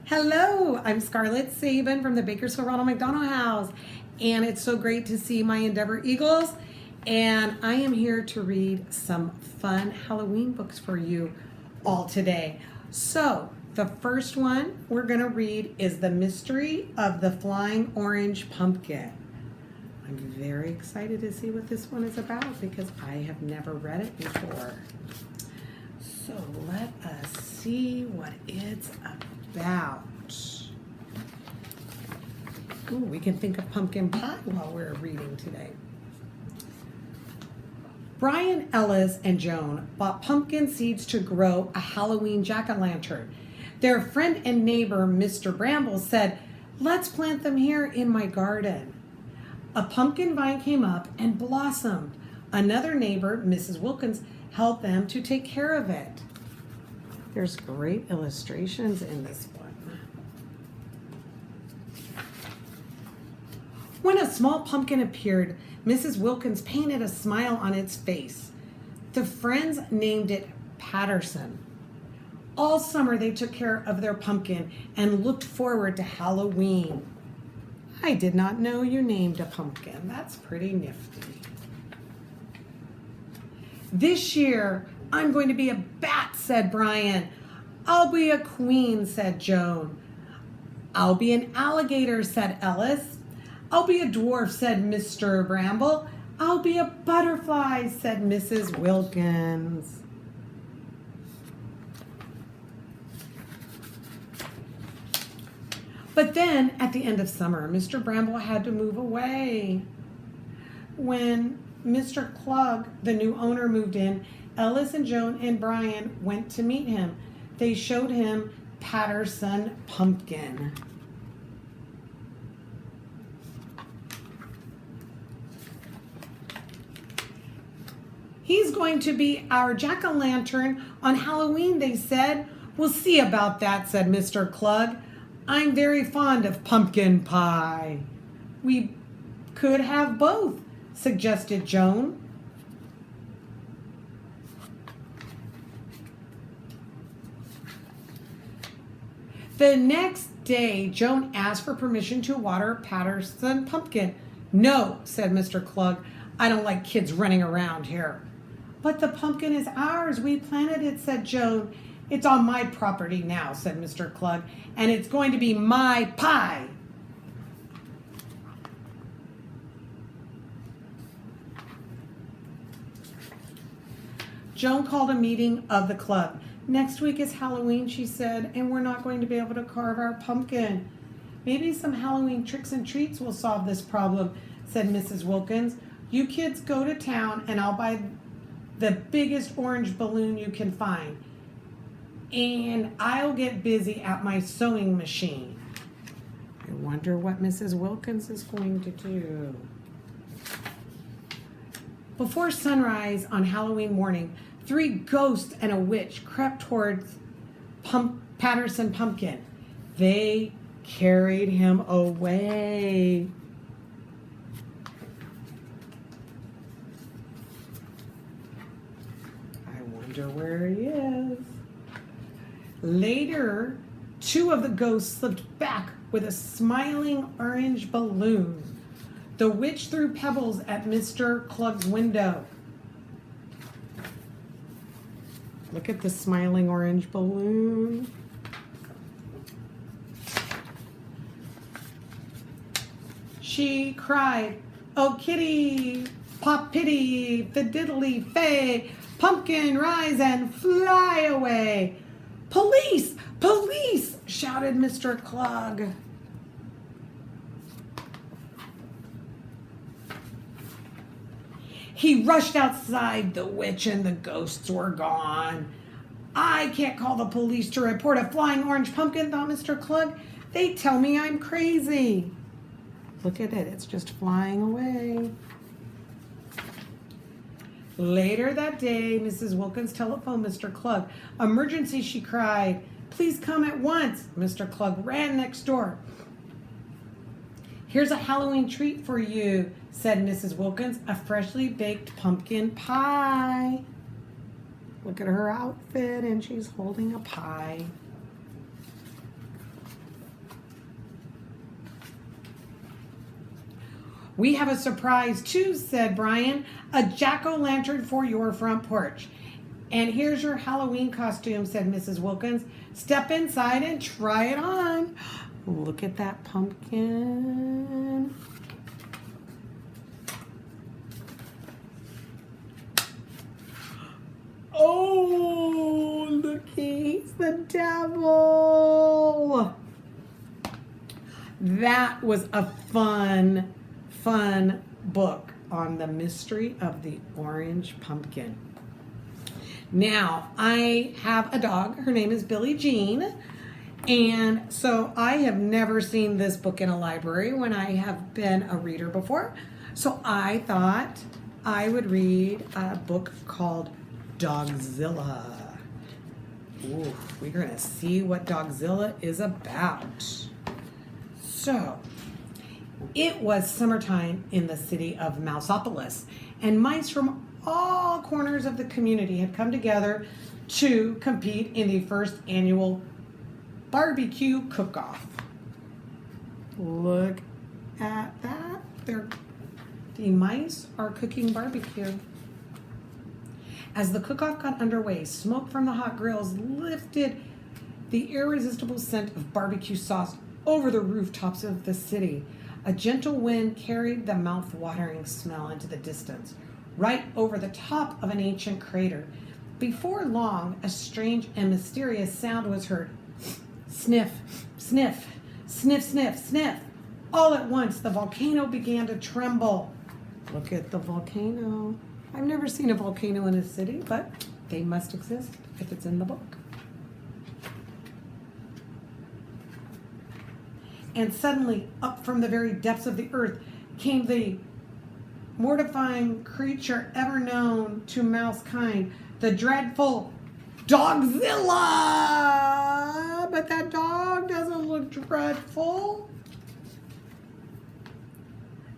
Hello, I'm Scarlette Sabin from the Bakersfield Ronald McDonald House, and it's so great to see my Endeavor Eagles. And I am here to read some fun Halloween books for you all today. So, the first one we're going to read is The Mystery of the Flying Orange Pumpkin. I'm very excited to see what this one is about because I have never read it before. So, let us see what it's about. Ooh, we can think of pumpkin pie while we're reading today. Brian, Ellis, and Joan bought pumpkin seeds to grow a Halloween jack-o'-lantern. Their friend and neighbor, Mr. Bramble, said, "Let's plant them here in my garden." A pumpkin vine came up and blossomed. Another neighbor, Mrs. Wilkins, helped them to take care of it. There's great illustrations in this one. When a small pumpkin appeared, Mrs. Wilkins painted a smile on its face. The friends named it Patterson. All summer they took care of their pumpkin and looked forward to Halloween. I did not know you named a pumpkin. That's pretty nifty. This year, I'm going to be a bat, said Brian. I'll be a queen, said Joan. I'll be an alligator, said Ellis. I'll be a dwarf, said Mr. Bramble. I'll be a butterfly, said Mrs. Wilkins. But then, at the end of summer, Mr. Bramble had to move away. When Mr. Kellog, the new owner, moved in, Ellis and Joan and Brian went to meet him. They showed him Patterson Pumpkin. He's going to be our jack-o'-lantern on Halloween, they said. We'll see about that, said Mr. Kellog. I'm very fond of pumpkin pie. We could have both, suggested Joan. The next day, Joan asked for permission to water Patterson Pumpkin. No, said Mr. Kellog. I don't like kids running around here. But the pumpkin is ours. We planted it, said Joan. It's on my property now, said Mr. Kellog, and it's going to be my pie. Joan called a meeting of the club. Next week is Halloween, she said, and we're not going to be able to carve our pumpkin. Maybe some Halloween tricks and treats will solve this problem, said Mrs. Wilkins. You kids go to town and I'll buy the biggest orange balloon you can find. And I'll get busy at my sewing machine. I wonder what Mrs. Wilkins is going to do. Before sunrise on Halloween morning, 3 ghosts and a witch crept towards Patterson Pumpkin. They carried him away. I wonder where he is. Later, 2 of the ghosts slipped back with a smiling orange balloon. The witch threw pebbles at Mr. Kellog's window. Look at the smiling orange balloon. She cried, "Oh, kitty, pop pity, fiddly fay, pumpkin, rise and fly away." "Police! Police!" shouted Mr. Kellog. He rushed outside. The witch and the ghosts were gone. I can't call the police to report a flying orange pumpkin, thought Mr. Kellog. They tell me I'm crazy. Look at it. It's just flying away. Later that day, Mrs. Wilkins telephoned Mr. Kellog. "Emergency," she cried. "Please come at once." Mr. Kellog ran next door. "Here's a Halloween treat for you," said Mrs. Wilkins, "a freshly baked pumpkin pie." Look at her outfit, and she's holding a pie. We have a surprise too, said Brian. A jack-o'-lantern for your front porch. And here's your Halloween costume, said Mrs. Wilkins. Step inside and try it on. Look at that pumpkin. Oh, look, he's the devil. That was a fun book on the mystery of the orange pumpkin. Now, I have a dog. Her name is Billie Jean. And so I have never seen this book in a library when I have been a reader before. So I thought I would read a book called Dogzilla. Ooh, we're going to see what Dogzilla is about. So, it was summertime in the city of Mouseopolis, and mice from all corners of the community had come together to compete in the first annual barbecue cook-off. Look at that. The mice are cooking barbecue. As the cook-off got underway, smoke from the hot grills lifted the irresistible scent of barbecue sauce over the rooftops of the city. A gentle wind carried the mouth-watering smell into the distance, right over the top of an ancient crater. Before long, a strange and mysterious sound was heard. Sniff, sniff, sniff, sniff, sniff. All at once, the volcano began to tremble. Look at the volcano. I've never seen a volcano in a city, but they must exist if it's in the book. And suddenly, up from the very depths of the earth, came the mortifying creature ever known to mouse kind, the dreadful Dogzilla. But that dog doesn't look dreadful.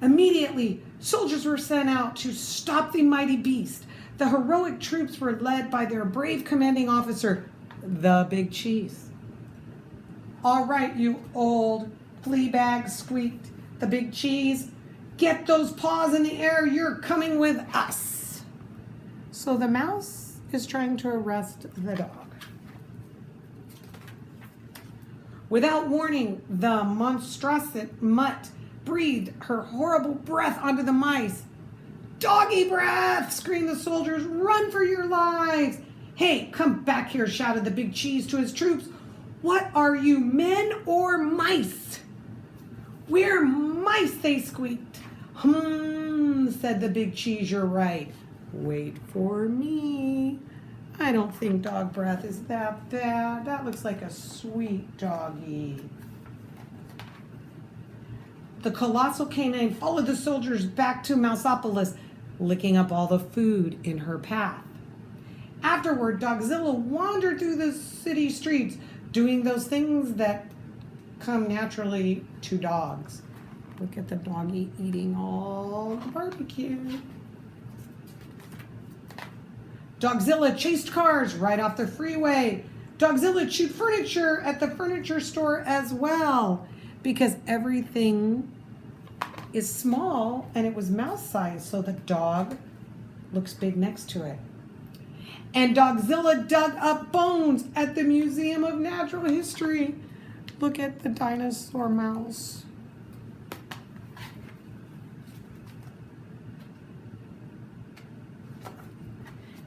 Immediately, soldiers were sent out to stop the mighty beast. The heroic troops were led by their brave commanding officer, the Big Cheese. All right, you old flea bag, squeaked the Big Cheese. Get those paws in the air. You're coming with us. So the mouse is trying to arrest the dog. Without warning, the monstrosity mutt breathed her horrible breath onto the mice. Doggy breath, screamed the soldiers. Run for your lives. Hey, come back here, shouted the Big Cheese to his troops. What are you, men or mice? We're mice, they squeaked. Said the Big Cheese, you're right. Wait for me. I don't think dog breath is that bad. That looks like a sweet doggy. The colossal canine followed the soldiers back to Mouseopolis, licking up all the food in her path. Afterward, Dogzilla wandered through the city streets, doing those things that come naturally to dogs. Look at the doggy eating all the barbecue. Dogzilla chased cars right off the freeway. Dogzilla chewed furniture at the furniture store as well, because everything is small and it was mouse size, so the dog looks big next to it. And Dogzilla dug up bones at the Museum of Natural History. Look at the dinosaur mouse.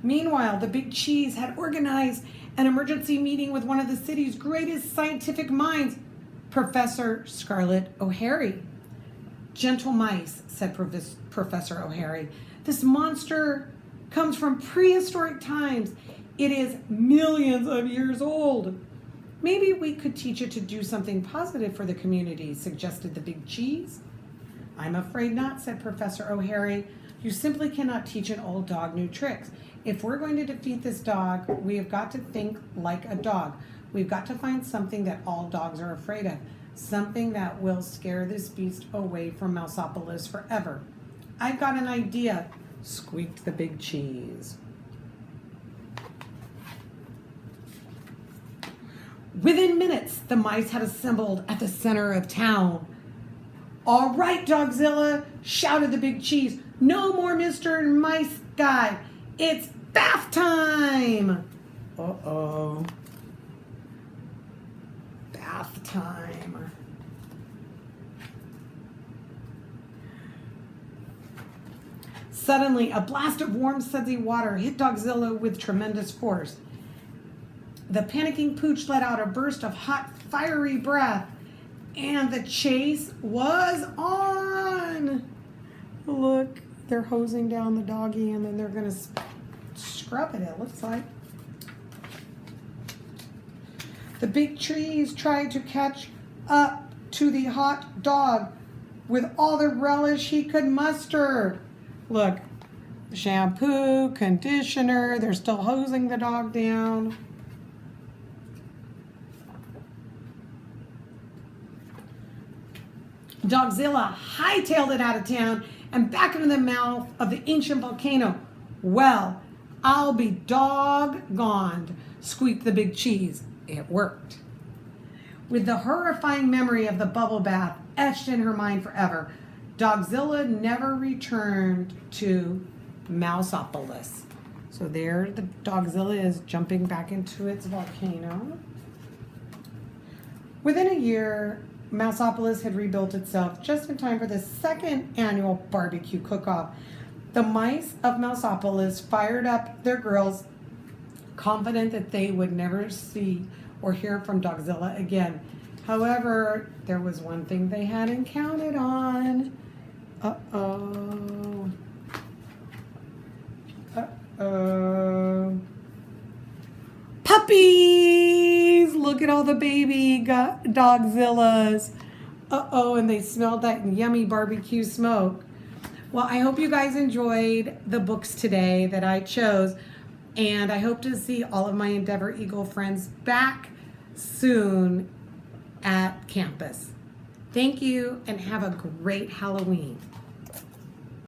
Meanwhile, the Big Cheese had organized an emergency meeting with one of the city's greatest scientific minds, Professor Scarlotte O'Hare. Gentle mice, said Professor O'Hare. This monster comes from prehistoric times. It is millions of years old. Maybe we could teach it to do something positive for the community, suggested the Big Cheese. I'm afraid not, said Professor O'Hare. You simply cannot teach an old dog new tricks. If we're going to defeat this dog, we have got to think like a dog. We've got to find something that all dogs are afraid of. Something that will scare this beast away from Mouseopolis forever. I've got an idea, squeaked the Big Cheese. Within minutes, the mice had assembled at the center of town. All right, Dogzilla, shouted the big cheese. No more Mr. Mice Guy. It's bath time. Uh-oh. Bath time. Suddenly, a blast of warm, sudsy water hit Dogzilla with tremendous force. The panicking pooch let out a burst of hot, fiery breath, and the chase was on. Look, they're hosing down the doggy, and then they're going to scrub it looks like. The big trees tried to catch up to the hot dog with all the relish he could muster. Look, shampoo, conditioner, they're still hosing the dog down. Dogzilla hightailed it out of town and back into the mouth of the ancient volcano. Well, I'll be doggoned, squeaked the big cheese. It worked. With the horrifying memory of the bubble bath etched in her mind forever, Dogzilla never returned to Mouseopolis. So there the Dogzilla is jumping back into its volcano. Within a year, Mouseopolis had rebuilt itself just in time for the second annual barbecue cook-off. The mice of Mouseopolis fired up their grills, confident that they would never see or hear from Dogzilla again. However, there was one thing they hadn't counted on. Uh-oh. Uh-oh. Puppies! Look at all the baby Dogzillas. Uh-oh, and they smelled that yummy barbecue smoke. Well, I hope you guys enjoyed the books today that I chose, and I hope to see all of my Endeavor Eagle friends back soon at campus. Thank you, and have a great Halloween.